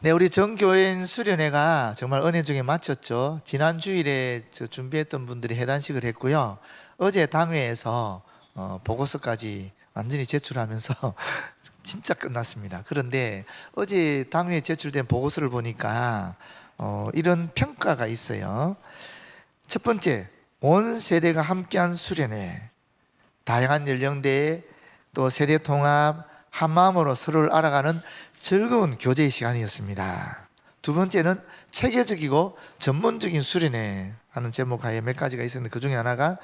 네, 우리 전교인 수련회가 정말 은혜 중에 마쳤죠. 지난 주일에 준비했던 분들이 해단식을 했고요. 어제 당회에서 보고서까지 완전히 제출하면서 진짜 끝났습니다. 그런데 어제 당회에 제출된 보고서를 보니까 이런 평가가 있어요. 첫 번째, 온 세대가 함께한 수련회, 다양한 연령대의 또 세대 통합, 한 마음으로 서로를 알아가는 즐거운 교제의 시간이었습니다. 두 번째는 체계적이고 전문적인 수련회 하는 제목하에 몇 가지가 있었는데 그 중에 하나가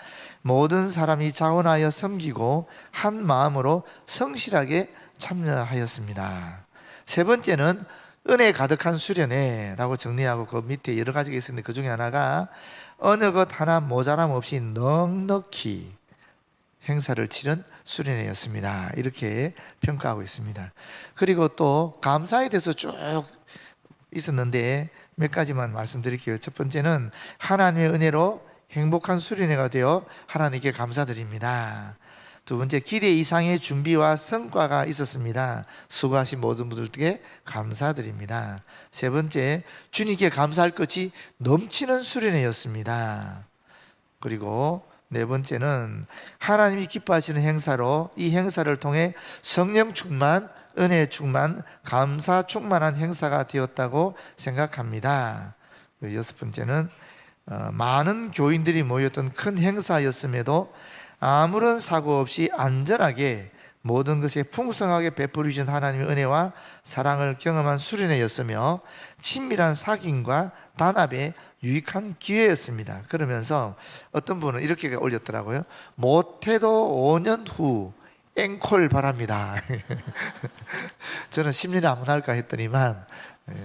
모든 사람이 자원하여 섬기고 한 마음으로 성실하게 참여하였습니다. 세 번째는 은혜 가득한 수련회라고 정리하고 그 밑에 여러 가지가 있었는데 그 중에 하나가 어느 것 하나 모자람 없이 넉넉히 행사를 치른 수련회였습니다. 이렇게 평가하고 있습니다. 그리고 또 감사에 대해서 쭉 있었는데 몇 가지만 말씀드릴게요. 첫 번째는 하나님의 은혜로 행복한 수련회가 되어 하나님께 감사드립니다. 두 번째, 기대 이상의 준비와 성과가 있었습니다. 수고하신 모든 분들께 감사드립니다. 세 번째, 주님께 감사할 것이 넘치는 수련회였습니다. 그리고 네 번째는 하나님이 기뻐하시는 행사로 이 행사를 통해 성령 충만, 은혜 충만, 감사 충만한 행사가 되었다고 생각합니다. 여섯 번째는 많은 교인들이 모였던 큰 행사였음에도 아무런 사고 없이 안전하게 모든 것에 풍성하게 베풀어 주신 하나님의 은혜와 사랑을 경험한 수련회였으며 친밀한 사귐과 단합에 유익한 기회였습니다. 그러면서 어떤 분은 이렇게 올렸더라고요. 못해도 5년 후 앵콜 바랍니다. 저는 10년에 한 번 할까 했더니만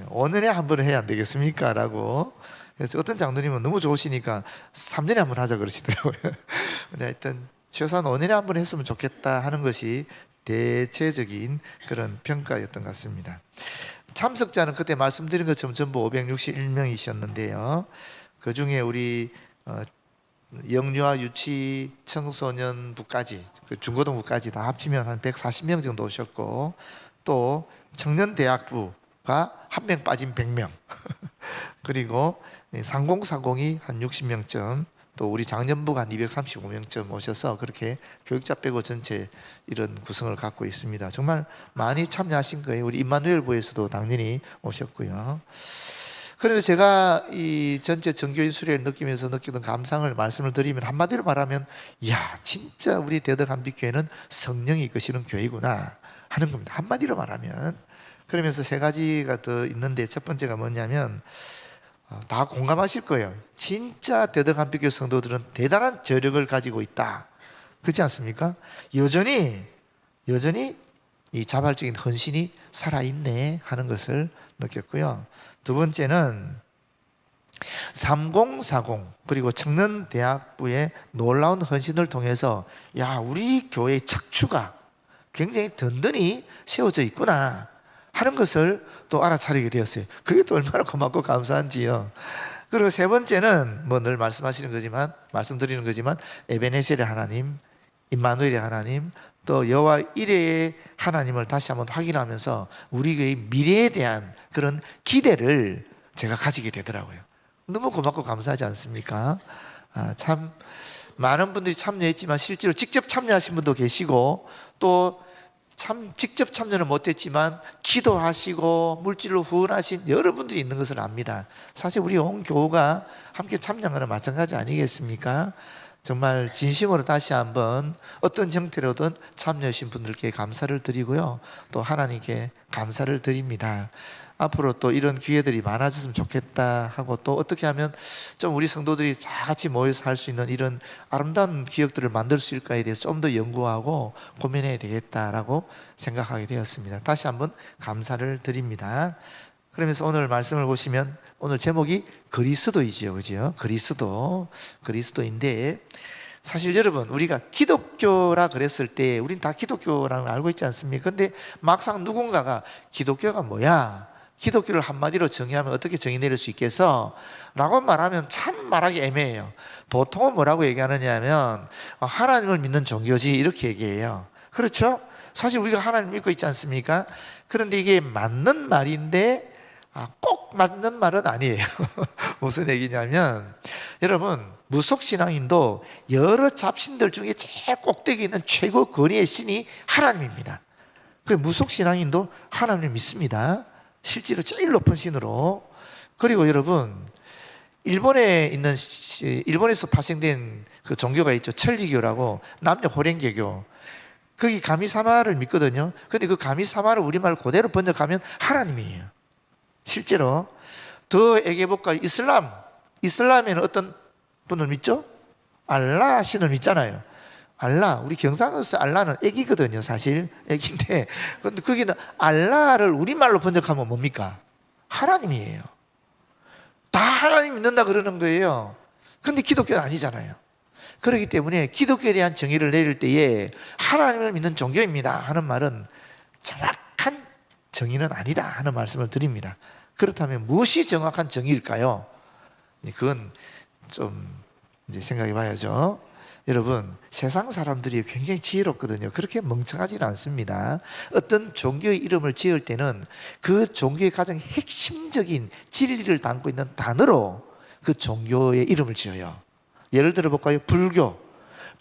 5년에 한 번은 해야 안 되겠습니까? 라고. 그래서 어떤 장로님은 너무 좋으시니까 3년에 한 번 하자 그러시더라고요. 근데 하여튼 최소한 5년에 한 번 했으면 좋겠다 하는 것이 대체적인 그런 평가였던 것 같습니다. 참석자는 그때 말씀드린 것처럼 전부 561명이셨는데요. 그 중에 우리 영유아 유치 청소년부까지 중고등부까지 다 합치면 한 140명 정도 오셨고, 또 청년대학부가 한 명 빠진 100명 그리고 상공사공이 한 60명쯤, 또 우리 장년부가 한 235명쯤 오셔서 그렇게 교육자 빼고 전체 이런 구성을 갖고 있습니다. 정말 많이 참여하신 거예요. 우리 임마누엘부에서도 당연히 오셨고요. 그래서 제가 이 전체 정교인 수련을 느끼면서 느끼던 감상을 말씀을 드리면 한마디로 말하면, 이야, 진짜 우리 대덕한빛교회는 성령이 이끄시는 교회구나 하는 겁니다. 한마디로 말하면. 그러면서 세 가지가 더 있는데, 첫 번째가 뭐냐면 다 공감하실 거예요. 진짜 대덕한빛교회 성도들은 대단한 저력을 가지고 있다. 그렇지 않습니까? 여전히 이 자발적인 헌신이 살아있네 하는 것을 느꼈고요. 두 번째는 3040 그리고 청년대학부의 놀라운 헌신을 통해서, 야, 우리 교회의 척추가 굉장히 든든히 세워져 있구나 하는 것을 또 알아차리게 되었어요. 그게 또 얼마나 고맙고 감사한지요. 그리고 세 번째는 뭐 늘 말씀드리는 거지만 에베네셀의 하나님, 임마누엘의 하나님, 또 여호와 이레의 하나님을 다시 한번 확인하면서 우리 교회의 미래에 대한 그런 기대를 제가 가지게 되더라고요. 너무 고맙고 감사하지 않습니까? 참 많은 분들이 참여했지만 실제로 직접 참여하신 분도 계시고, 또 직접 참여는 못했지만 기도하시고 물질로 후원하신 여러분들이 있는 것을 압니다. 사실 우리 온 교우가 함께 참여한 거는 마찬가지 아니겠습니까? 정말 진심으로 다시 한번 어떤 형태로든 참여하신 분들께 감사를 드리고요, 또 하나님께 감사를 드립니다. 앞으로 또 이런 기회들이 많아졌으면 좋겠다 하고, 또 어떻게 하면 좀 우리 성도들이 다 같이 모여서 할 수 있는 이런 아름다운 기억들을 만들 수 있을까에 대해서 좀 더 연구하고 고민해야 되겠다라고 생각하게 되었습니다. 다시 한번 감사를 드립니다. 그러면서 오늘 말씀을 보시면 오늘 제목이 그리스도이지요, 그죠? 그리스도인데, 사실 여러분, 우리가 기독교라 그랬을 때 우린 다 기독교라는 걸 알고 있지 않습니까? 근데 막상 누군가가 기독교가 뭐야? 기독교를 한마디로 정의하면 어떻게 정의 내릴 수 있겠어? 라고 말하면 참 말하기 애매해요. 보통은 뭐라고 얘기하느냐 하면 하나님을 믿는 종교지, 이렇게 얘기해요. 그렇죠? 사실 우리가 하나님 믿고 있지 않습니까? 그런데 이게 맞는 말인데 맞는 말은 아니에요. 무슨 얘기냐면, 여러분, 무속신앙인도 여러 잡신들 중에 제일 꼭대기에 있는 최고 권위의 신이 하나님입니다. 그 무속신앙인도 하나님을 믿습니다. 실제로 제일 높은 신으로. 그리고 여러분, 일본에서 파생된 그 종교가 있죠. 천리교라고, 남녀 호랭개교. 거기 가미사마를 믿거든요. 근데 그 가미사마를 우리말 그대로 번역하면 하나님이에요. 실제로. 더 얘기해볼까요? 이슬람에는 어떤 분을 믿죠? 알라 신을 믿잖아요. 알라, 우리 경상도에서 알라는 애기거든요. 사실 애기인데, 근데 거기는 알라를 우리말로 번역하면 뭡니까? 하나님이에요. 다 하나님 믿는다 그러는 거예요. 근데 기독교는 아니잖아요. 그렇기 때문에 기독교에 대한 정의를 내릴 때에 하나님을 믿는 종교입니다 하는 말은 정확한 정의는 아니다 하는 말씀을 드립니다. 그렇다면 무엇이 정확한 정의일까요? 그건 좀 이제 생각해 봐야죠. 여러분, 세상 사람들이 굉장히 지혜롭거든요. 그렇게 멍청하지는 않습니다. 어떤 종교의 이름을 지을 때는 그 종교의 가장 핵심적인 진리를 담고 있는 단어로 그 종교의 이름을 지어요. 예를 들어 볼까요? 불교.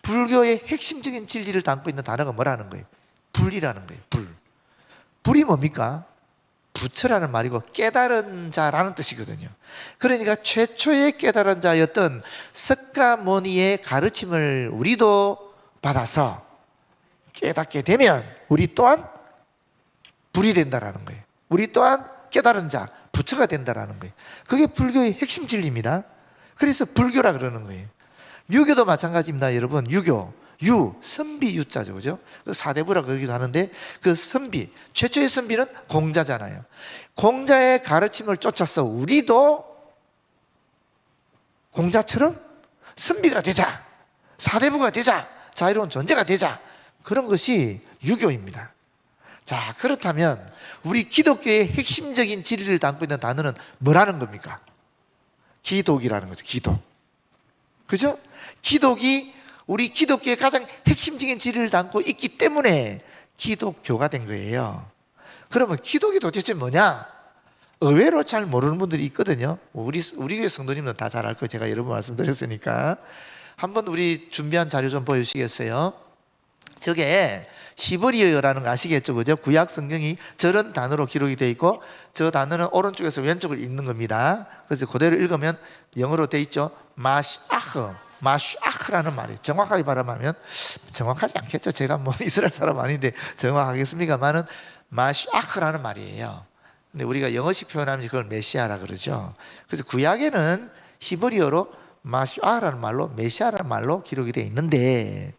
불교의 핵심적인 진리를 담고 있는 단어가 뭐라는 거예요? 불이라는 거예요. 불이 뭡니까? 부처라는 말이고 깨달은 자라는 뜻이거든요. 그러니까 최초의 깨달은 자였던 석가모니의 가르침을 우리도 받아서 깨닫게 되면 우리 또한 불이 된다라는 거예요. 우리 또한 깨달은 자, 부처가 된다라는 거예요. 그게 불교의 핵심 진리입니다. 그래서 불교라 그러는 거예요. 유교도 마찬가지입니다, 여러분. 선비 유자죠, 그죠? 사대부라 그러기도 하는데, 그 선비, 최초의 선비는 공자잖아요. 공자의 가르침을 쫓아서 우리도 공자처럼 선비가 되자, 사대부가 되자, 자유로운 존재가 되자, 그런 것이 유교입니다. 자, 그렇다면 우리 기독교의 핵심적인 진리를 담고 있는 단어는 뭐라는 겁니까? 기독이라는 거죠. 기독. 그죠? 기독이 우리 기독교의 가장 핵심적인 진리를 담고 있기 때문에 기독교가 된 거예요. 그러면 기독이 도대체 뭐냐? 의외로 잘 모르는 분들이 있거든요. 우리 교회 성도님은 다 잘 알 거 제가 여러 번 말씀드렸으니까. 한번 우리 준비한 자료 좀 보여주시겠어요? 저게 히브리어라는 거 아시겠죠? 그죠? 구약 성경이 저런 단어로 기록이 되어 있고, 저 단어는 오른쪽에서 왼쪽을 읽는 겁니다. 그래서 그대로 읽으면 영어로 되어 있죠. 마슈아흐라는 말이에요. 정확하게 발음하면 정확하지 않겠죠. 제가 뭐 이스라엘 사람 아닌데 정확하겠습니까만은 마슈아흐라는 말이에요. 근데 우리가 영어식 표현하면 그걸 메시아라 그러죠. 그래서 구약에는 히브리어로 마슈아라는 말로, 메시아라는 말로 기록이 되어 있는데,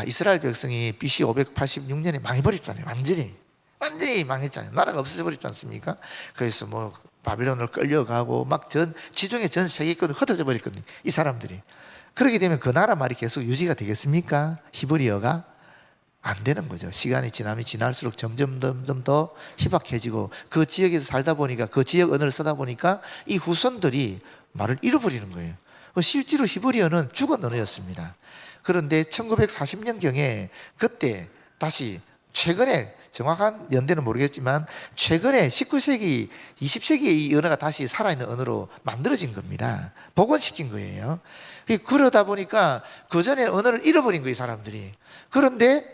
이스라엘 백성이 BC 586년에 망해버렸잖아요. 완전히 망했잖아요. 나라가 없어져 버렸지 않습니까? 그래서 뭐 바빌론을 끌려가고 막 지중해 전 세계권을 흩어져 버렸거든요, 이 사람들이. 그렇게 되면 그 나라 말이 계속 유지가 되겠습니까? 히브리어가 안 되는 거죠. 시간이 지나면 지날수록 점점 더 희박해지고, 그 지역에서 살다 보니까, 그 지역 언어를 쓰다 보니까 이 후손들이 말을 잃어버리는 거예요. 실제로 히브리어는 죽은 언어였습니다. 그런데 1940년경에 그때 다시 최근에, 정확한 연대는 모르겠지만 최근에 19세기, 20세기에 이 언어가 다시 살아있는 언어로 만들어진 겁니다. 복원시킨 거예요. 그러다 보니까 그 전에 언어를 잃어버린 거예요, 사람들이. 그런데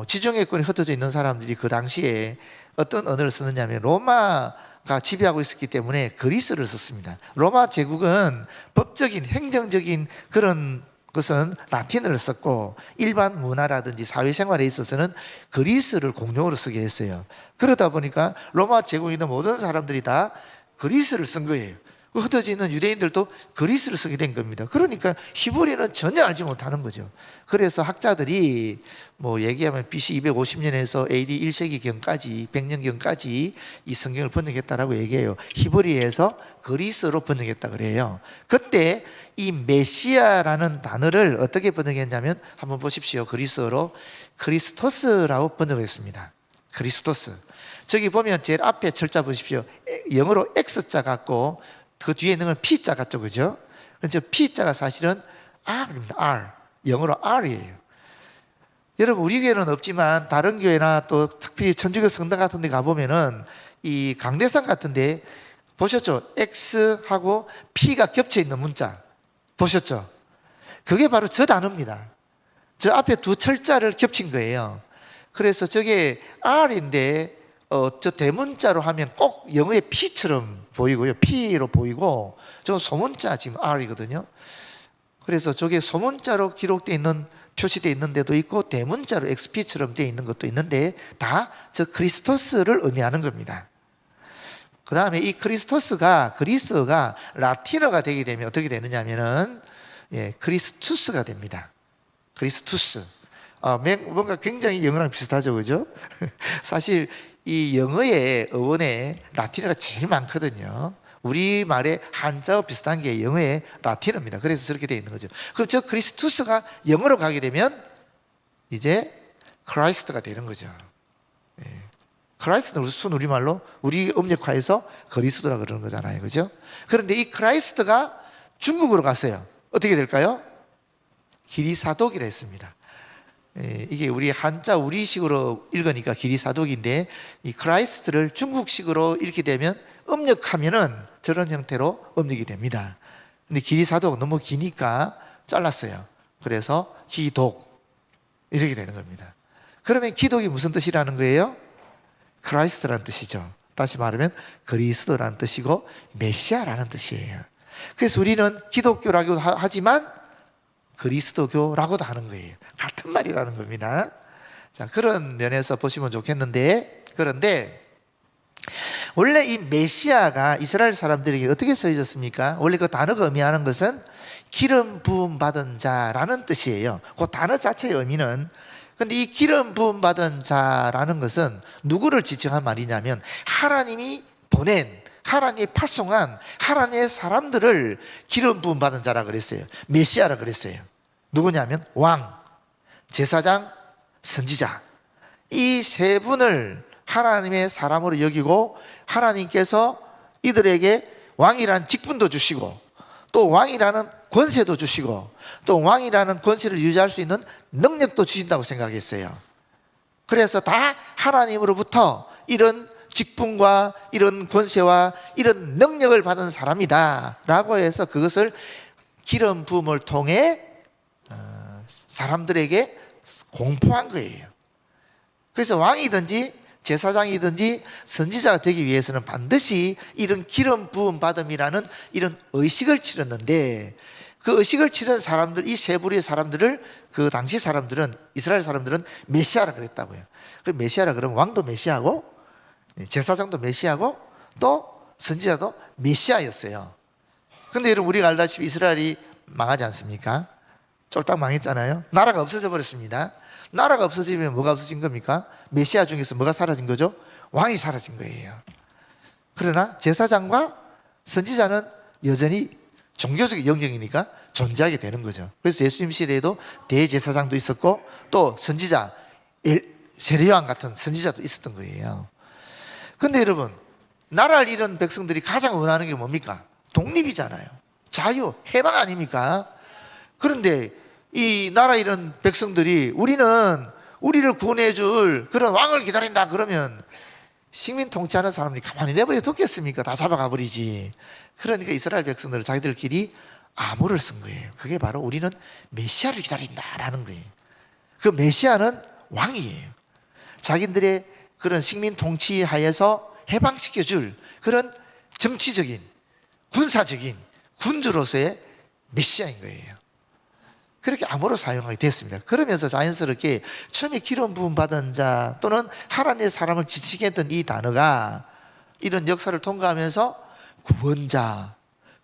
지중해권에 흩어져 있는 사람들이 그 당시에 어떤 언어를 쓰느냐면 로마가 지배하고 있었기 때문에 그리스를 썼습니다. 로마 제국은 법적인, 행정적인 그런 것은 라틴어를 썼고, 일반 문화라든지 사회생활에 있어서는 그리스를 공용어로 쓰게 했어요. 그러다 보니까 로마 제국에 있는 모든 사람들이 다 그리스를 쓴 거예요. 흩어져 있는 유대인들도 그리스를 쓰게 된 겁니다. 그러니까 히브리어는 전혀 알지 못하는 거죠. 그래서 학자들이 뭐 얘기하면 BC 250년에서 AD 1세기경까지 100년경까지 이 성경을 번역했다라고 얘기해요. 히브리어에서 그리스로 번역했다 그래요. 그때 이 메시아라는 단어를 어떻게 번역했냐면, 한번 보십시오. 그리스어로 크리스토스라고 번역했습니다. 크리스토스. 저기 보면 제일 앞에 철자 보십시오. 영어로 X자 같고 그 뒤에 있는 건 P자 같죠, 그죠? 그래서 P자가 사실은 R입니다. R. 영어로 R이에요. 여러분, 우리 교회는 없지만 다른 교회나 또 특별히 천주교 성당 같은 데 가보면은 이 강대상 같은 데 보셨죠? X하고 P가 겹쳐 있는 문자 보셨죠? 그게 바로 저 단어입니다. 저 앞에 두 철자를 겹친 거예요. 그래서 저게 R인데 저 대문자로 하면 꼭 영어의 P처럼 보이고요. P로 보이고 저 소문자 지금 R이거든요. 그래서 저게 소문자로 기록되어 있는 표시되어 있는 데도 있고 대문자로 XP처럼 되어 있는 것도 있는데 다 저 크리스토스를 의미하는 겁니다. 그 다음에 이 크리스토스가 그리스어가 라틴어가 되게 되면 어떻게 되느냐면은 크리스투스가 됩니다. 크리스투스. 뭔가 굉장히 영어랑 비슷하죠, 그죠? 사실 이 영어의 어원에 라틴어가 제일 많거든요. 우리말의 한자와 비슷한 게 영어의 라틴어입니다. 그래서 저렇게 되어 있는 거죠. 그럼 저 크리스투스가 영어로 가게 되면 이제 크라이스트가 되는 거죠. 크라이스트는 순 우리말로 우리 음력화해서 그리스도라 그러는 거잖아요, 그죠? 그런데 이 크라이스트가 중국으로 갔어요. 어떻게 될까요? 기리사독이라 했습니다. 이게 우리 한자 우리식으로 읽으니까 기리사독인데 이 크라이스트를 중국식으로 읽게 되면 음력하면은 저런 형태로 음력이 됩니다. 근데 기리사독 너무 기니까 잘랐어요. 그래서 기독 이렇게 되는 겁니다. 그러면 기독이 무슨 뜻이라는 거예요? 크라이스트라는 뜻이죠. 다시 말하면 그리스도라는 뜻이고 메시아라는 뜻이에요. 그래서 우리는 기독교라고 하지만 그리스도교라고도 하는 거예요. 같은 말이라는 겁니다. 자, 그런 면에서 보시면 좋겠는데, 그런데 원래 이 메시아가 이스라엘 사람들에게 어떻게 쓰여졌습니까? 원래 그 단어가 의미하는 것은 기름 부음 받은 자라는 뜻이에요. 그 단어 자체의 의미는, 근데 이 기름 부음 받은 자라는 것은 누구를 지칭한 말이냐면 하나님이 보낸, 하나님이 파송한 하나님의 사람들을 기름 부음 받은 자라 그랬어요. 메시아라 그랬어요. 누구냐면 왕, 제사장, 선지자, 이 세 분을 하나님의 사람으로 여기고 하나님께서 이들에게 왕이라는 직분도 주시고 또 왕이라는 권세도 주시고 또 왕이라는 권세를 유지할 수 있는 능력도 주신다고 생각했어요. 그래서 다 하나님으로부터 이런 직분과 이런 권세와 이런 능력을 받은 사람이다 라고 해서 그것을 기름 부음을 통해 사람들에게 공포한 거예요. 그래서 왕이든지 제사장이든지 선지자가 되기 위해서는 반드시 이런 기름 부음 받음이라는 이런 의식을 치렀는데 그 의식을 치른 사람들, 이 세 부류의 사람들을 그 당시 사람들은, 이스라엘 사람들은 메시아라 그랬다고요. 그 메시아라 그러면 왕도 메시아고 제사장도 메시아고 또 선지자도 메시아였어요. 근데 여러분 우리가 알다시피 이스라엘이 망하지 않습니까? 쫄딱 망했잖아요. 나라가 없어져 버렸습니다. 나라가 없어지면 뭐가 없어진 겁니까? 메시아 중에서 뭐가 사라진 거죠? 왕이 사라진 거예요. 그러나 제사장과 선지자는 여전히 종교적인 영역이니까 존재하게 되는 거죠. 그래서 예수님 시대에도 대제사장도 있었고 또 선지자, 세례요한 같은 선지자도 있었던 거예요. 근데 여러분, 나라를 잃은 백성들이 가장 원하는 게 뭡니까? 독립이잖아요. 자유, 해방 아닙니까? 그런데 이 나라 잃은 백성들이 우리를 구원해 줄 그런 왕을 기다린다 그러면 식민 통치하는 사람들이 가만히 내버려 뒀겠습니까? 다 잡아가 버리지. 그러니까 이스라엘 백성들은 자기들끼리 암호를 쓴 거예요. 그게 바로 우리는 메시아를 기다린다라는 거예요. 그 메시아는 왕이에요. 자기들의 그런 식민 통치 하에서 해방시켜줄 그런 정치적인, 군사적인 군주로서의 메시아인 거예요. 그렇게 암호로 사용하게 됐습니다. 그러면서 자연스럽게 처음에 기름 부음 받은 자 또는 하나님의 사람을 지치게 했던 이 단어가 이런 역사를 통과하면서 구원자,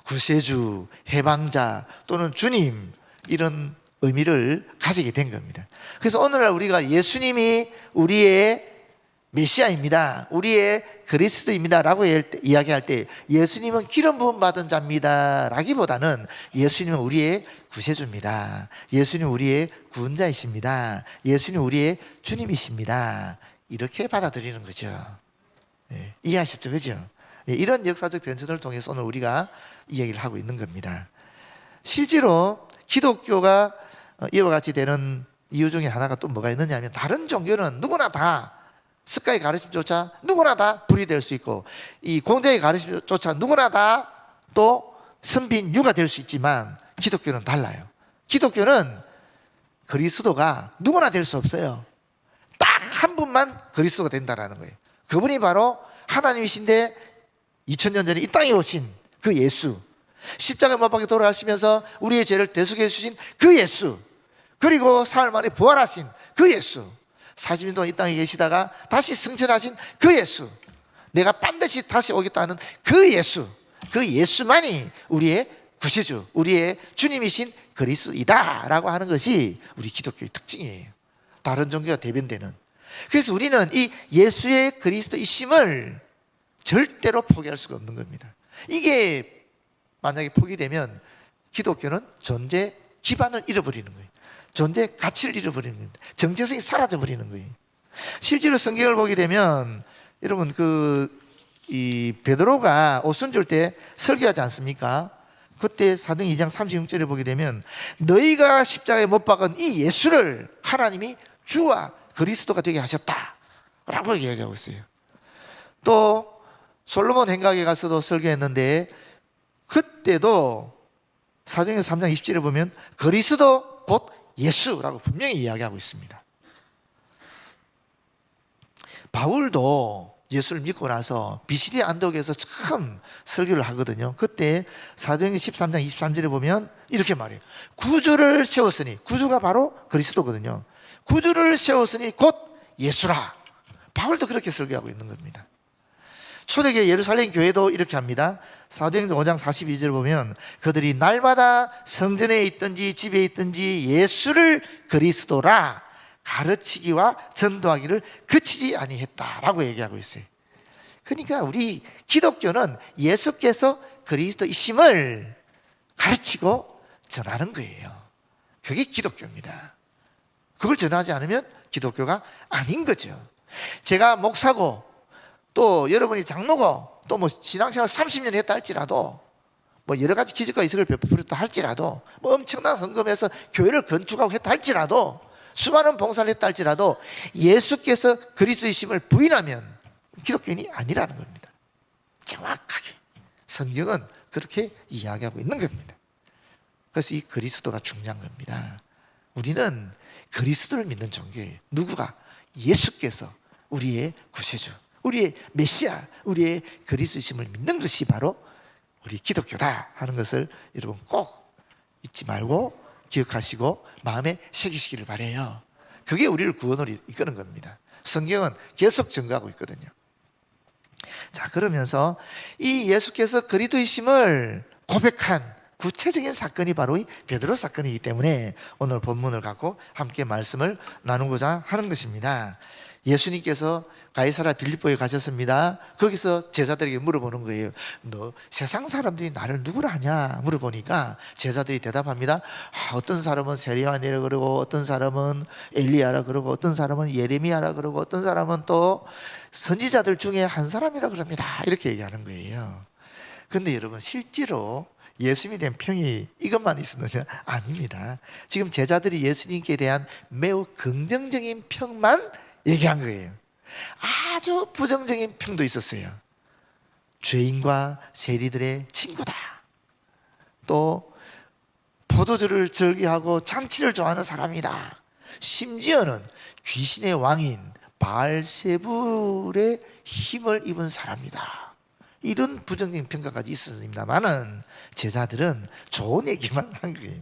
구세주, 해방자 또는 주님 이런 의미를 가지게 된 겁니다. 그래서 오늘날 우리가 예수님이 우리의 메시아입니다, 우리의 그리스도입니다 라고 이야기할 때 예수님은 기름 부음 받은 자입니다 라기보다는 예수님은 우리의 구세주입니다, 예수님은 우리의 구원자이십니다, 예수님은 우리의 주님이십니다 이렇게 받아들이는 거죠. 이해하셨죠? 그죠? 이런 역사적 변천을 통해서 오늘 우리가 이야기를 하고 있는 겁니다. 실제로 기독교가 이와 같이 되는 이유 중에 하나가 또 뭐가 있느냐 하면 다른 종교는 누구나 다 습관의 가르침조차 누구나 다 불이 될 수 있고, 이 공자의 가르침조차 누구나 다 또 선빈유가 될 수 있지만 기독교는 달라요. 기독교는 그리스도가 누구나 될 수 없어요. 딱 한 분만 그리스도가 된다라는 거예요. 그분이 바로 하나님이신데 2000년 전에 이 땅에 오신 그 예수, 십자가 못 박혀 돌아가시면서 우리의 죄를 대속해 주신 그 예수, 그리고 사흘 만에 부활하신 그 예수, 40년 동안 이 땅에 계시다가 다시 승천하신 그 예수, 내가 반드시 다시 오겠다는 그 예수, 그 예수만이 우리의 구세주, 우리의 주님이신 그리스도이다 라고 하는 것이 우리 기독교의 특징이에요. 다른 종교가 대변되는. 그래서 우리는 이 예수의 그리스도이심을 절대로 포기할 수가 없는 겁니다. 이게 만약에 포기되면 기독교는 존재 기반을 잃어버리는 거예요. 존재 가치를 잃어버리는 겁니다. 정체성이 사라져버리는 거예요. 실제로 성경을 보게 되면 여러분 이 베드로가 오순절 때 설교하지 않습니까? 그때 사도행 2장 36절에 보게 되면 너희가 십자가에 못 박은 이 예수를 하나님이 주와 그리스도가 되게 하셨다라고 얘기하고 있어요. 또 솔로몬 행각에 가서도 설교했는데 그때도 사도행전 3장 20절에 보면 그리스도 곧 예수라고 분명히 이야기하고 있습니다. 바울도 예수를 믿고 나서 비시디 안독에서 처음 설교를 하거든요. 그때 사도행전 13장 23절에 보면 이렇게 말해요. 구주를 세웠으니, 구주가 바로 그리스도거든요. 구주를 세웠으니 곧 예수라. 바울도 그렇게 설교하고 있는 겁니다. 초대교회 예루살렘 교회도 이렇게 합니다. 사도행전 5장 42절을 보면 그들이 날마다 성전에 있든지 집에 있든지 예수를 그리스도라 가르치기와 전도하기를 그치지 아니했다라고 얘기하고 있어요. 그러니까 우리 기독교는 예수께서 그리스도이심을 가르치고 전하는 거예요. 그게 기독교입니다. 그걸 전하지 않으면 기독교가 아닌 거죠. 제가 목사고 또 여러분이 장로고 또 뭐 신앙생활 30년 했다 할지라도 뭐 여러 가지 기적과 이식을 베풀었다 할지라도 뭐 엄청난 헌금해서 교회를 건축하고 했다 할지라도 수많은 봉사를 했다 할지라도 예수께서 그리스도이심을 부인하면 기독교인이 아니라는 겁니다. 정확하게 성경은 그렇게 이야기하고 있는 겁니다. 그래서 이 그리스도가 중요한 겁니다. 우리는 그리스도를 믿는 종교예요. 누구가? 예수께서 우리의 구세주, 우리의 메시아, 우리의 그리스도이심을 믿는 것이 바로 우리 기독교다 하는 것을 여러분 꼭 잊지 말고 기억하시고 마음에 새기시기를 바라요. 그게 우리를 구원으로 이끄는 겁니다. 성경은 계속 증거하고 있거든요. 자, 그러면서 이 예수께서 그리스도이심을 고백한 구체적인 사건이 바로 이 베드로 사건이기 때문에 오늘 본문을 갖고 함께 말씀을 나누고자 하는 것입니다. 예수님께서 가이사랴 빌립보에 가셨습니다. 거기서 제자들에게 물어보는 거예요. 너 세상 사람들이 나를 누구라 하냐 물어보니까 제자들이 대답합니다. 어떤 사람은 세리야니라 그러고 어떤 사람은 엘리야라 그러고 어떤 사람은 예레미야라 그러고 어떤 사람은 또 선지자들 중에 한 사람이라 그럽니다. 이렇게 얘기하는 거예요. 그런데 여러분 실제로 예수님에 대한 평이 이것만 있었는지 아닙니다. 지금 제자들이 예수님께 대한 매우 긍정적인 평만 얘기한 거예요. 아주 부정적인 평도 있었어요. 죄인과 세리들의 친구다. 또 포도주를 즐기하고 잔치를 좋아하는 사람이다. 심지어는 귀신의 왕인 바알세불의 힘을 입은 사람이다. 이런 부정적인 평가까지 있었습니다만은 제자들은 좋은 얘기만 한 거예요.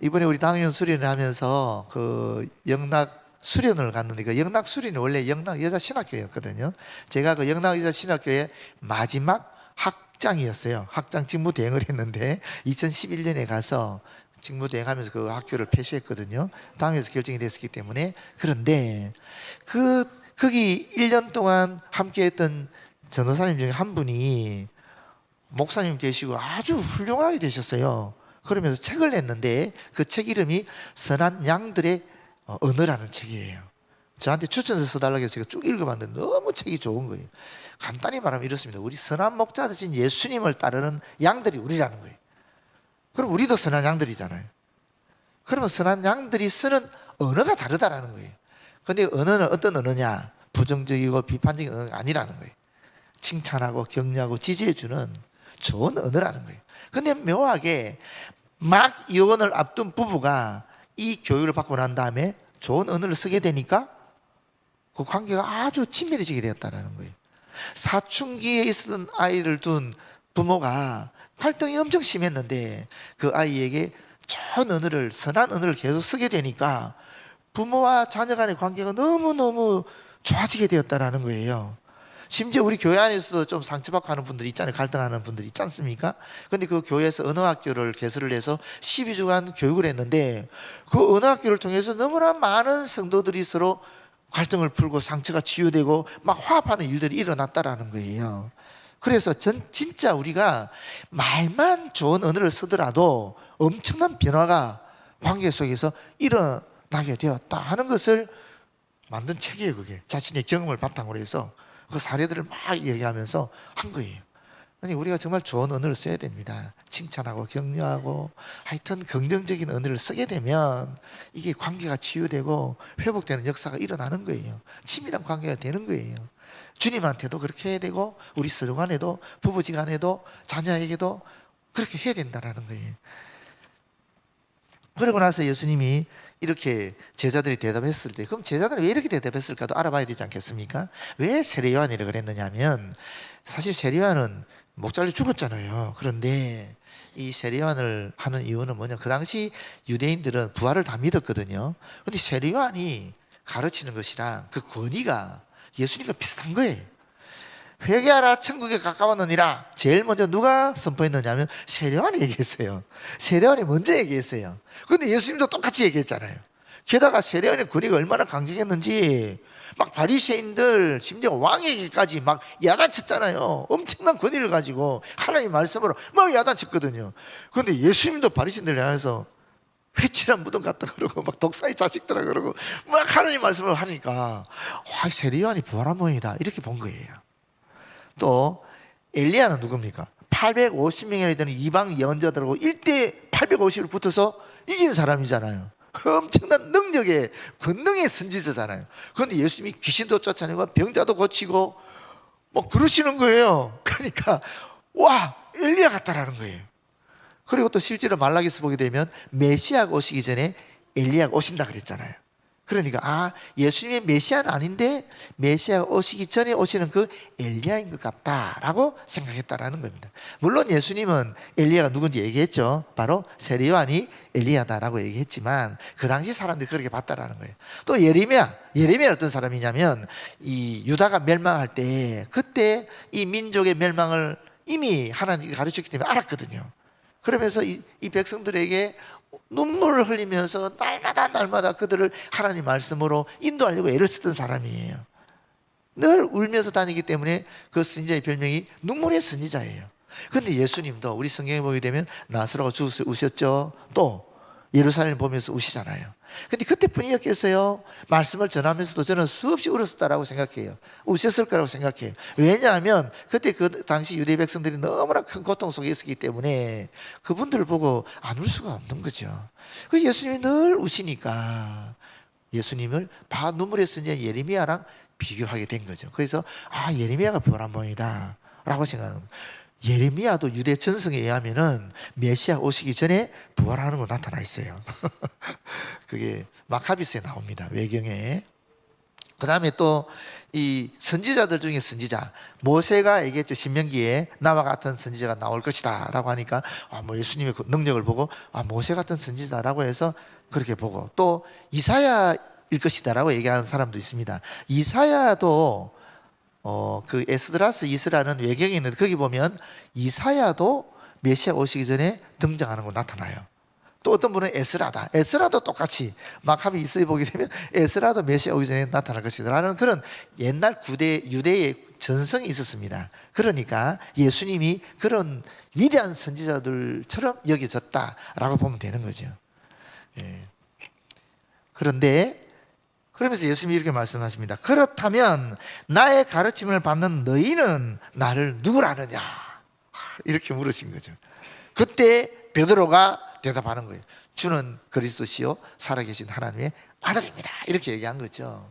이번에 우리 당연 수련을 하면서 그 영락 수련을 갔는데 그 영락 수련이 원래 영락 여자 신학교였거든요. 제가 그 영락 여자 신학교의 마지막 학장이었어요. 학장 직무 대행을 했는데 2011년에 가서 직무 대행하면서 그 학교를 폐쇄했거든요. 당에서 결정이 됐었기 때문에. 그런데 거기 1년 동안 함께했던 전도사님 중에 한 분이 목사님 되시고 아주 훌륭하게 되셨어요. 그러면서 책을 냈는데 그 책 이름이 선한 양들의 언어라는 책이에요. 저한테 추천서 써달라고 해서 제가 쭉 읽어봤는데 너무 책이 좋은 거예요. 간단히 말하면 이렇습니다. 우리 선한 목자 되신 예수님을 따르는 양들이 우리라는 거예요. 그럼 우리도 선한 양들이잖아요. 그러면 선한 양들이 쓰는 언어가 다르다라는 거예요. 근데 언어는 어떤 언어냐? 부정적이고 비판적인 언어가 아니라는 거예요. 칭찬하고 격려하고 지지해주는 좋은 언어라는 거예요. 근데 묘하게 막 이혼을 앞둔 부부가 이 교육을 받고 난 다음에 좋은 언어를 쓰게 되니까 그 관계가 아주 친밀해지게 되었다는 거예요. 사춘기에 있었던 아이를 둔 부모가 갈등이 엄청 심했는데 그 아이에게 좋은 언어를, 선한 언어를 계속 쓰게 되니까 부모와 자녀 간의 관계가 너무너무 좋아지게 되었다는 거예요. 심지어 우리 교회 안에서도 좀 상처받고 하는 분들이 있잖아요. 갈등하는 분들이 있지 않습니까? 근데 그 교회에서 언어학교를 개설을 해서 12주간 교육을 했는데 그 언어학교를 통해서 너무나 많은 성도들이 서로 갈등을 풀고 상처가 치유되고 막 화합하는 일들이 일어났다라는 거예요. 그래서 진짜 우리가 말만 좋은 언어를 쓰더라도 엄청난 변화가 관계 속에서 일어나게 되었다 하는 것을 만든 책이에요. 그게 자신의 경험을 바탕으로 해서 그 사례들을 막 얘기하면서 한 거예요. 아니 우리가 정말 좋은 언어를 써야 됩니다. 칭찬하고 격려하고 하여튼 긍정적인 언어를 쓰게 되면 이게 관계가 치유되고 회복되는 역사가 일어나는 거예요. 친밀한 관계가 되는 거예요. 주님한테도 그렇게 해야 되고 우리 서로 간에도 부부지간에도 자녀에게도 그렇게 해야 된다는 거예요. 그러고 나서 예수님이 이렇게 제자들이 대답했을 때 그럼 제자들이 왜 이렇게 대답했을까도 알아봐야 되지 않겠습니까? 왜 세례 요한이라고 그랬느냐 하면 사실 세례 요한은 목 잘려 죽었잖아요. 그런데 이 세례 요한을 하는 이유는 뭐냐, 그 당시 유대인들은 부활을 다 믿었거든요. 근데 세례 요한이 가르치는 것이랑 그 권위가 예수님과 비슷한 거예요. 회개하라 천국에 가까웠느니라 제일 먼저 누가 선포했느냐 하면 세례 요한이 얘기했어요. 세례 요한이 먼저 얘기했어요. 근데 예수님도 똑같이 얘기했잖아요. 게다가 세례 요한의 권위가 얼마나 강력했는지 막 바리새인들 심지어 왕에게까지 막 야단쳤잖아요. 엄청난 권위를 가지고 하나님 말씀으로 막 야단쳤거든요. 그런데 예수님도 바리새인들 향해서 회칠한 무덤 같다 그러고 막 독사의 자식들아 그러고 막 하나님 말씀을 하니까 와, 세례 요한이 부활한 모양이다 이렇게 본 거예요. 또 엘리야는 누굽니까? 850명이나 되는 이방 예언자들하고 1대 850을 붙어서 이긴 사람이잖아요. 엄청난 능력의 권능의 선지자잖아요. 그런데 예수님이 귀신도 쫓아내고 병자도 고치고 뭐 그러시는 거예요. 그러니까 와, 엘리야 같다라는 거예요. 그리고 또 실제로 말라기서 보게 되면 메시아가 오시기 전에 엘리야가 오신다 그랬잖아요. 그러니까 예수님의 메시아는 아닌데 메시아가 오시기 전에 오시는 그 엘리야인 것 같다라고 생각했다라는 겁니다. 물론 예수님은 엘리야가 누군지 얘기했죠. 바로 세례 요한이 엘리야다라고 얘기했지만 그 당시 사람들이 그렇게 봤다라는 거예요. 또 예레미야 어떤 사람이냐면 이 유다가 멸망할 때 그때 이 민족의 멸망을 이미 하나님이 가르쳤기 때문에 알았거든요. 그러면서 이 백성들에게 눈물을 흘리면서 날마다 그들을 하나님 말씀으로 인도하려고 애를 쓰던 사람이에요. 늘 울면서 다니기 때문에 그 선지자의 별명이 눈물의 선지자예요. 그런데 예수님도 우리 성경에 보게 되면 나사로가 죽어서 우셨죠. 또 예루살렘 보면서 우시잖아요. 근데 그때뿐이었겠어요? 말씀을 전하면서도 저는 수없이 울었다라고 생각해요. 우셨을 거라고 생각해요. 왜냐하면 그때 그 당시 유대 백성들이 너무나 큰 고통 속에 있었기 때문에 그분들을 보고 안 울 수가 없는 거죠. 그 예수님이 늘 우시니까 예수님을 눈물의 선지자 예레미야랑 비교하게 된 거죠. 그래서 예레미야가 부활한 모양이다 라고 생각하는 거예요. 예레미야도 유대 전승에 의하면은 메시아 오시기 전에 부활하는 거 나타나 있어요. 그게 마카비스에 나옵니다. 외경에. 그 다음에 또 이 선지자들 중에 선지자 모세가 얘기했죠. 신명기에 나와 같은 선지자가 나올 것이다 라고 하니까 뭐 예수님의 그 능력을 보고 모세 같은 선지자라고 해서 그렇게 보고 또 이사야일 것이다 라고 얘기하는 사람도 있습니다. 이사야도 그 에스드라스 이스라는 외경에 있는데 거기 보면 이사야도 메시아 오시기 전에 등장하는 거 나타나요. 또 어떤 분은 에스라도 똑같이 마카비 이서에 보게 되면 에스라도 메시아 오기 전에 나타날 것이다 라는 그런 옛날 구대 유대의 전성이 있었습니다. 그러니까 예수님이 그런 위대한 선지자들처럼 여겨졌다라고 보면 되는 거죠. 그런데 그러면서 예수님이 이렇게 말씀하십니다. 그렇다면 나의 가르침을 받는 너희는 나를 누구라느냐 이렇게 물으신 거죠. 그때 베드로가 대답하는 거예요. 주는 그리스도시요 살아계신 하나님의 아들입니다 이렇게 얘기한 거죠.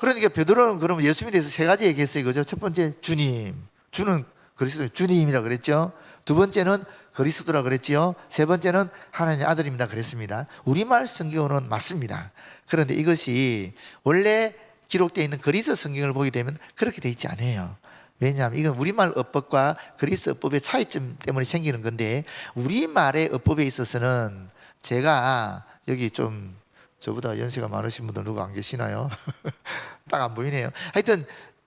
그러니까 베드로는 그러면 예수님에 대해서 세 가지 얘기했어요. 이거죠. 첫 번째, 주님. 주는 그리스도, 주님이라 그랬죠. 두 번째는 그리스도라 그랬지요. 세 번째는 하나님의 아들입니다 그랬습니다. 우리말 성경으로는 맞습니다. 그런데 이것이 원래 기록되어 있는 그리스 성경을 보게 되면 그렇게 되어 있지 않아요. 왜냐하면 이건 우리말 어법과 그리스 어법의 차이점 때문에 생기는 건데, 우리말의 어법에 있어서는 제가 여기 좀 저보다 연세가 많으신 분들 누구 안 계시나요? 딱 안 보이네요. 하여튼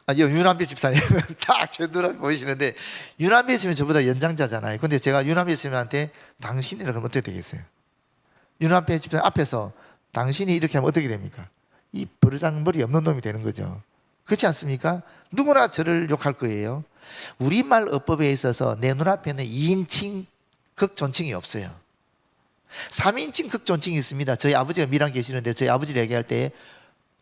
윤한배 집사님 딱 제 눈앞에 보이시는데, 윤한배 집사님 저보다 연장자잖아요. 근데 제가 윤한배 집사님한테 당신이라 그러면 어떻게 되겠어요? 윤한배 집사님 앞에서 당신이 이렇게 하면 어떻게 됩니까? 이 버르장머리 없는 놈이 되는 거죠. 그렇지 않습니까? 누구나 저를 욕할 거예요. 우리말 어법에 있어서 내 눈앞에는 2인칭 극존칭이 없어요. 3인칭 극존칭이 있습니다. 저희 아버지가 미랑 계시는데 저희 아버지를 얘기할 때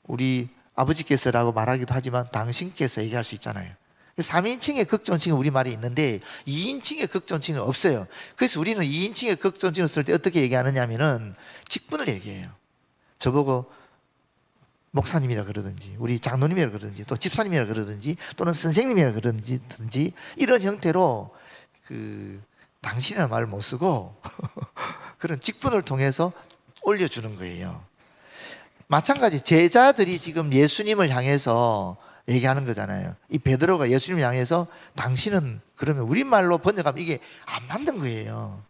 우리 아버지께서라고 말하기도 하지만 당신께서 얘기할 수 있잖아요. 3인칭의 극존칭은 우리말에 있는데 2인칭의 극존칭은 없어요. 그래서 우리는 2인칭의 극존칭을 쓸 때 어떻게 얘기하느냐 하면은 직분을 얘기해요. 저보고 목사님이라 그러든지 우리 장로님이라 그러든지 또 집사님이라 그러든지 또는 선생님이라 그러든지 이런 형태로 당신이라는 말을 못 쓰고 그런 직분을 통해서 올려주는 거예요. 마찬가지 제자들이 지금 예수님을 향해서 얘기하는 거잖아요. 이 베드로가 예수님을 향해서 당신은, 그러면 우리말로 번역하면 이게 안 맞는 거예요.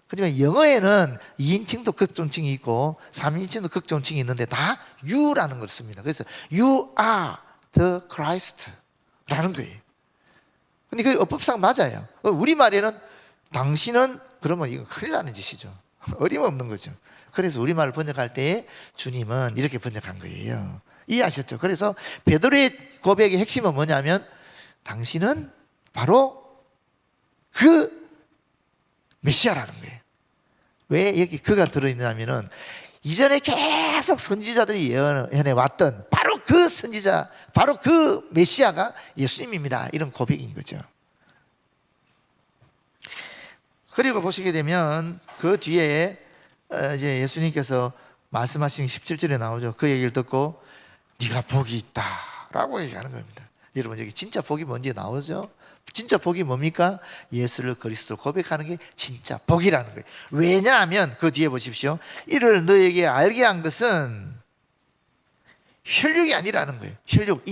하지만 영어에는 2인칭도 극존칭이 있고 3인칭도 극존칭이 있는데 다 you라는 걸 씁니다. 그래서 you are the Christ 라는 거예요. 근데 그게 어법상 맞아요. 우리말에는 당신은, 그러면 이거 큰일 나는 짓이죠. 어림없는 거죠. 그래서 우리말을 번역할 때 주님은 이렇게 번역한 거예요. 이해하셨죠? 그래서 베드로의 고백의 핵심은 뭐냐면 당신은 바로 그 메시아라는 거예요. 왜 여기 그가 들어있냐면은 이전에 계속 선지자들이 예언해 왔던 바로 그 선지자, 바로 그 메시아가 예수님입니다. 이런 고백인 거죠. 그리고 보시게 되면 그 뒤에 이제 예수님께서 말씀하신 17절에 나오죠. 그 얘기를 듣고 네가 복이 있다 라고 얘기하는 겁니다. 여러분 여기 진짜 복이 뭔지 나오죠? 진짜 복이 뭡니까? 예수를 그리스도로 고백하는 게 진짜 복이라는 거예요. 왜냐하면 그 뒤에 보십시오. 이를 너에게 알게 한 것은 혈육이 아니라는 거예요. 혈육,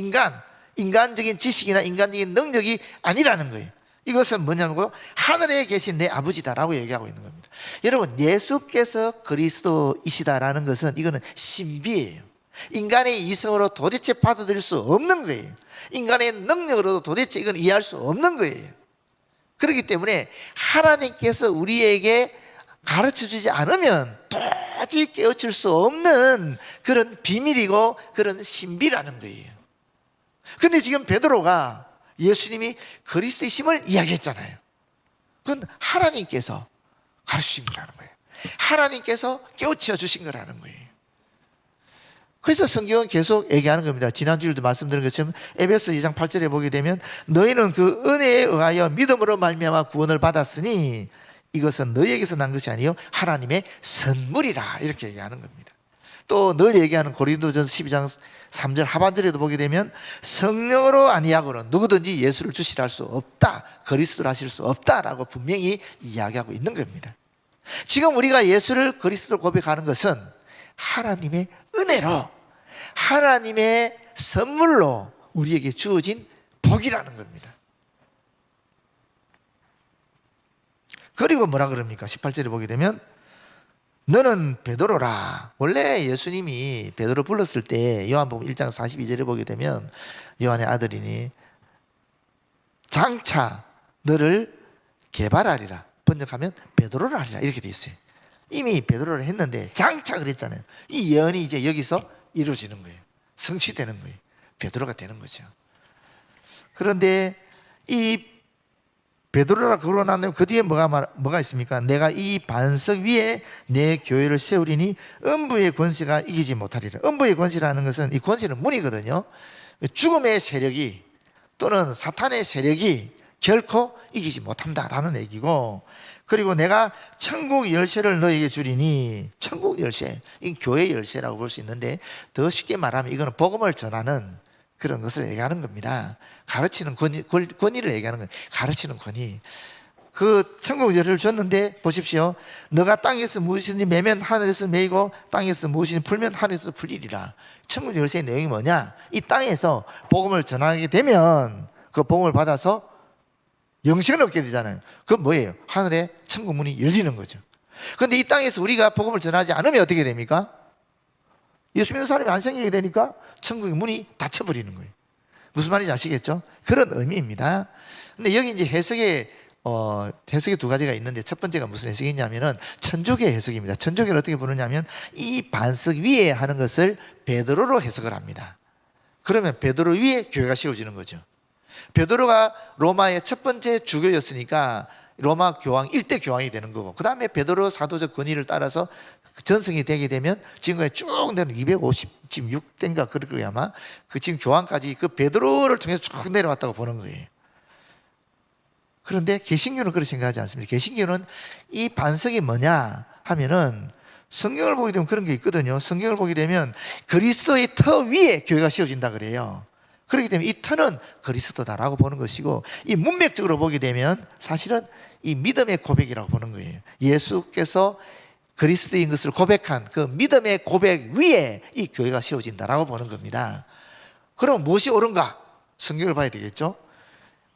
인간적인 지식이나 인간적인 능력이 아니라는 거예요. 이것은 뭐냐고요? 하늘에 계신 내 아버지다라고 얘기하고 있는 겁니다. 여러분 예수께서 그리스도이시다라는 것은 이거는 신비예요. 인간의 이성으로 도대체 받아들일 수 없는 거예요. 인간의 능력으로도 도대체 이건 이해할 수 없는 거예요. 그렇기 때문에 하나님께서 우리에게 가르쳐주지 않으면 도저히 깨우칠 수 없는 그런 비밀이고 그런 신비라는 거예요. 그런데 지금 베드로가 예수님이 그리스도이심을 이야기했잖아요. 그건 하나님께서 가르치신 거라는 거예요. 하나님께서 깨우쳐 주신 거라는 거예요. 그래서 성경은 계속 얘기하는 겁니다. 지난주에도 말씀드린 것처럼 에베소 2장 8절에 보게 되면 너희는 그 은혜에 의하여 믿음으로 말미암아 구원을 받았으니 이것은 너희에게서 난 것이 아니요 하나님의 선물이라 이렇게 얘기하는 겁니다. 또 늘 얘기하는 고린도전서 12장 3절 하반절에도 보게 되면 성령으로 아니하고는 누구든지 예수를 주시라 할 수 없다, 그리스도를 하실 수 없다라고 분명히 이야기하고 있는 겁니다. 지금 우리가 예수를 그리스도로 고백하는 것은 하나님의 은혜로, 하나님의 선물로 우리에게 주어진 복이라는 겁니다. 그리고 뭐라 그럽니까? 18절에 보게 되면 너는 베드로라. 원래 예수님이 베드로 불렀을 때 요한복음 1장 42절에 보게 되면 요한의 아들이니 장차 너를 개발하리라. 번역하면 베드로라 하리라 이렇게 돼 있어요. 이미 베드로를 했는데 장차 그랬잖아요. 이 예언이 이제 여기서 이루어지는 거예요. 성취되는 거예요. 베드로가 되는 거죠. 그런데 이 베드로라 그러고 난 다음에 그 뒤에 뭐가 있습니까? 내가 이 반석 위에 내 교회를 세우리니 음부의 권세가 이기지 못하리라. 음부의 권세라는 것은 이 권세는 문이거든요. 죽음의 세력이 또는 사탄의 세력이 결코 이기지 못한다라는 얘기고, 그리고 내가 천국 열쇠를 너에게 주리니, 천국 열쇠, 이 교회 열쇠라고 볼 수 있는데, 더 쉽게 말하면 이거는 복음을 전하는 그런 것을 얘기하는 겁니다. 가르치는 권위를 얘기하는 거예요. 가르치는 권위. 그 천국 열쇠를 줬는데 보십시오. 너가 땅에서 무엇이든지 매면 하늘에서 매이고 땅에서 무엇이든지 풀면 하늘에서 풀리리라. 천국 열쇠의 내용이 뭐냐? 이 땅에서 복음을 전하게 되면 그 복음을 받아서 영생을 얻게 되잖아요. 그건 뭐예요? 하늘에 천국 문이 열리는 거죠. 그런데 이 땅에서 우리가 복음을 전하지 않으면 어떻게 됩니까? 예수 믿는 사람이 안 생기게 되니까 천국의 문이 닫혀버리는 거예요. 무슨 말인지 아시겠죠? 그런 의미입니다. 근데 여기 이제 해석이 두 가지가 있는데, 첫 번째가 무슨 해석이냐면은 천주교 해석입니다. 천주교를 어떻게 부르냐면 이 반석 위에 하는 것을 베드로로 해석을 합니다. 그러면 베드로 위에 교회가 세워지는 거죠. 베드로가 로마의 첫 번째 주교였으니까 로마 교황, 1대 교황이 되는 거고, 그 다음에 베드로 사도적 권위를 따라서 전승이 되게 되면 지금까지 쭉 내는 256대인가 그럴 거예요 아마. 그 지금 교황까지 그 베드로를 통해서 쭉 내려왔다고 보는 거예요. 그런데 개신교는 그렇게 생각하지 않습니다. 개신교는 이 반석이 뭐냐 하면은 성경을 보게 되면 그런 게 있거든요. 성경을 보게 되면 그리스도의 터 위에 교회가 세워진다 그래요. 그렇기 때문에 이 터는 그리스도다라고 보는 것이고, 이 문맥적으로 보게 되면 사실은 이 믿음의 고백이라고 보는 거예요. 예수께서 그리스도인 것을 고백한 그 믿음의 고백 위에 이 교회가 세워진다라고 보는 겁니다. 그럼 무엇이 옳은가? 성경을 봐야 되겠죠.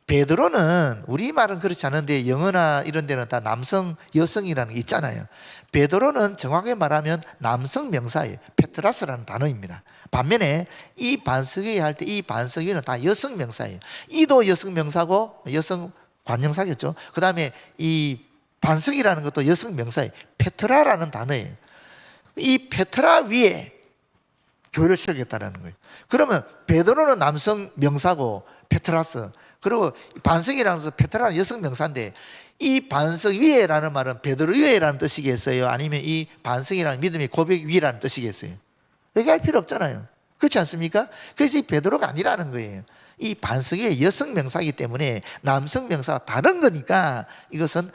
베드로는, 우리말은 그렇지 않은데 영어나 이런 데는 다 남성, 여성이라는 게 있잖아요. 베드로는 정확하게 말하면 남성 명사예요. 페트라스라는 단어입니다. 반면에 이 반석위 할 때 이 반석위는 다 여성 명사예요. 이도 여성 명사고 여성 관명사겠죠. 그 다음에 이 반석이라는 것도 여성 명사예요. 페트라라는 단어예요. 이 페트라 위에 교회를 세우겠다라는 거예요. 그러면 베드로는 남성 명사고 페트라스, 그리고 반석이라는 것은 페트라는 여성 명사인데, 이 반석 위에라는 말은 베드로 위에라는 뜻이겠어요? 아니면 이 반석이라는 믿음의 고백 위라는 뜻이겠어요? 얘기할 필요 없잖아요. 그렇지 않습니까? 그래서 이 베드로가 아니라는 거예요. 이 반석이 여성 명사이기 때문에 남성 명사가 다른 거니까 이것은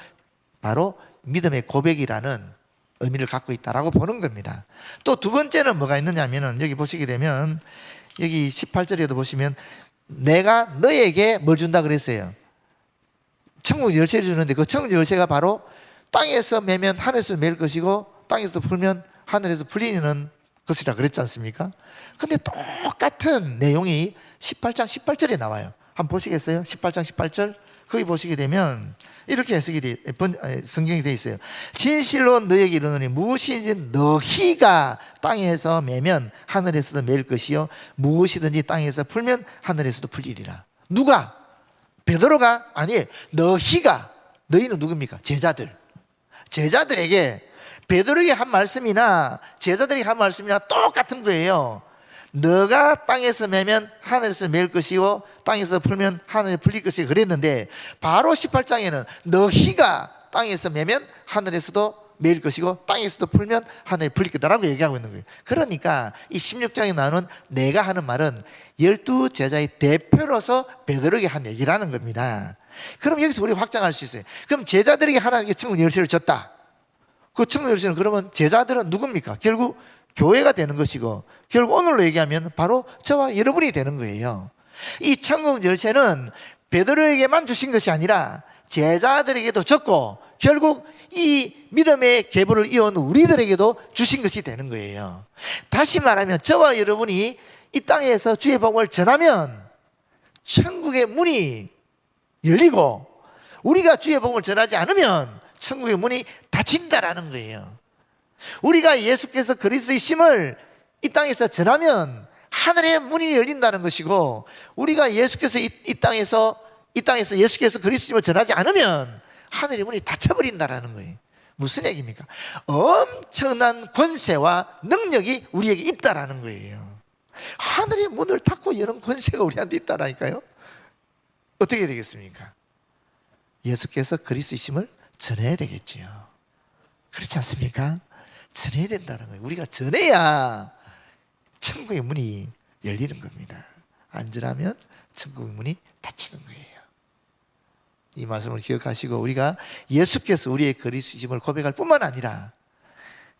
바로 믿음의 고백이라는 의미를 갖고 있다라고 보는 겁니다. 또 두 번째는 뭐가 있느냐면은, 여기 보시게 되면 여기 18절에도 보시면 내가 너에게 뭘 준다 그랬어요? 천국 열쇠를 주는데, 그 천국 열쇠가 바로 땅에서 매면 하늘에서 매일 것이고 땅에서 풀면 하늘에서 풀리는 것이라 그랬지 않습니까? 근데 똑같은 내용이 18장 18절에 나와요. 한번 보시겠어요? 18장 18절 거기 보시게 되면 이렇게 해석이 성경이 되어 있어요. 진실로 너에게 이르노니 무엇이든지 너희가 땅에서 매면 하늘에서도 매일 것이요 무엇이든지 땅에서 풀면 하늘에서도 풀리리라. 누가? 베드로가? 아니에요. 너희가. 너희는 누굽니까? 제자들. 제자들에게 베드로에게 한 말씀이나 제자들에게 한 말씀이나 똑같은 거예요. 너가 땅에서 매면 하늘에서 매일 것이고 땅에서 풀면 하늘에 풀릴 것이 그랬는데, 바로 18장에는 너희가 땅에서 매면 하늘에서도 매일 것이고 땅에서도 풀면 하늘에 풀릴 거다라고 얘기하고 있는 거예요. 그러니까 이 16장에 나오는 내가 하는 말은 12제자의 대표로서 베드로에게 한 얘기라는 겁니다. 그럼 여기서 우리 확장할 수 있어요. 그럼 제자들에게 하나님께 천국 열쇠를 줬다. 그 천국 열쇠는 그러면 제자들은 누굽니까? 결국 교회가 되는 것이고, 결국 오늘로 얘기하면 바로 저와 여러분이 되는 거예요. 이 천국 열쇠는 베드로에게만 주신 것이 아니라 제자들에게도 줬고, 결국 이 믿음의 계보를 이어온 우리들에게도 주신 것이 되는 거예요. 다시 말하면 저와 여러분이 이 땅에서 주의 복음을 전하면 천국의 문이 열리고, 우리가 주의 복음을 전하지 않으면 천국의 문이 닫힌다라는 거예요. 우리가 예수께서 그리스도의 심을 이 땅에서 전하면 하늘의 문이 열린다는 것이고, 우리가 예수께서 이 땅에서 예수께서 그리스도를 전하지 않으면 하늘의 문이 닫혀버린다는 거예요. 무슨 얘기입니까? 엄청난 권세와 능력이 우리에게 있다라는 거예요. 하늘의 문을 닫고 여는 권세가 우리한테 있다라니까요. 어떻게 되겠습니까? 예수께서 그리스도이심을 전해야 되겠지요. 그렇지 않습니까? 전해야 된다는 거예요. 우리가 전해야 천국의 문이 열리는 겁니다. 안 전하면 천국의 문이 닫히는 거예요. 이 말씀을 기억하시고 우리가 예수께서 우리의 그리스도심을 고백할 뿐만 아니라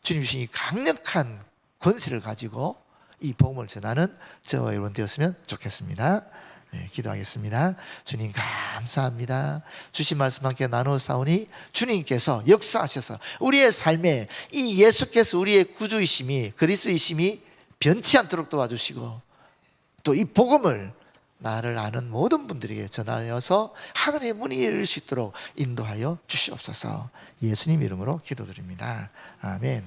주님 주신 이 강력한 권세를 가지고 이 복음을 전하는 저와 여러분 되었으면 좋겠습니다. 네, 기도하겠습니다. 주님 감사합니다. 주신 말씀 함께 나누어 싸우니 주님께서 역사하셔서 우리의 삶에 이 예수께서 우리의 구주이심이 그리스도이심이 변치 않도록 도와주시고 또 이 복음을 나를 아는 모든 분들에게 전하여서 하늘의 문이 열릴 수 있도록 인도하여 주시옵소서. 예수님 이름으로 기도드립니다. 아멘.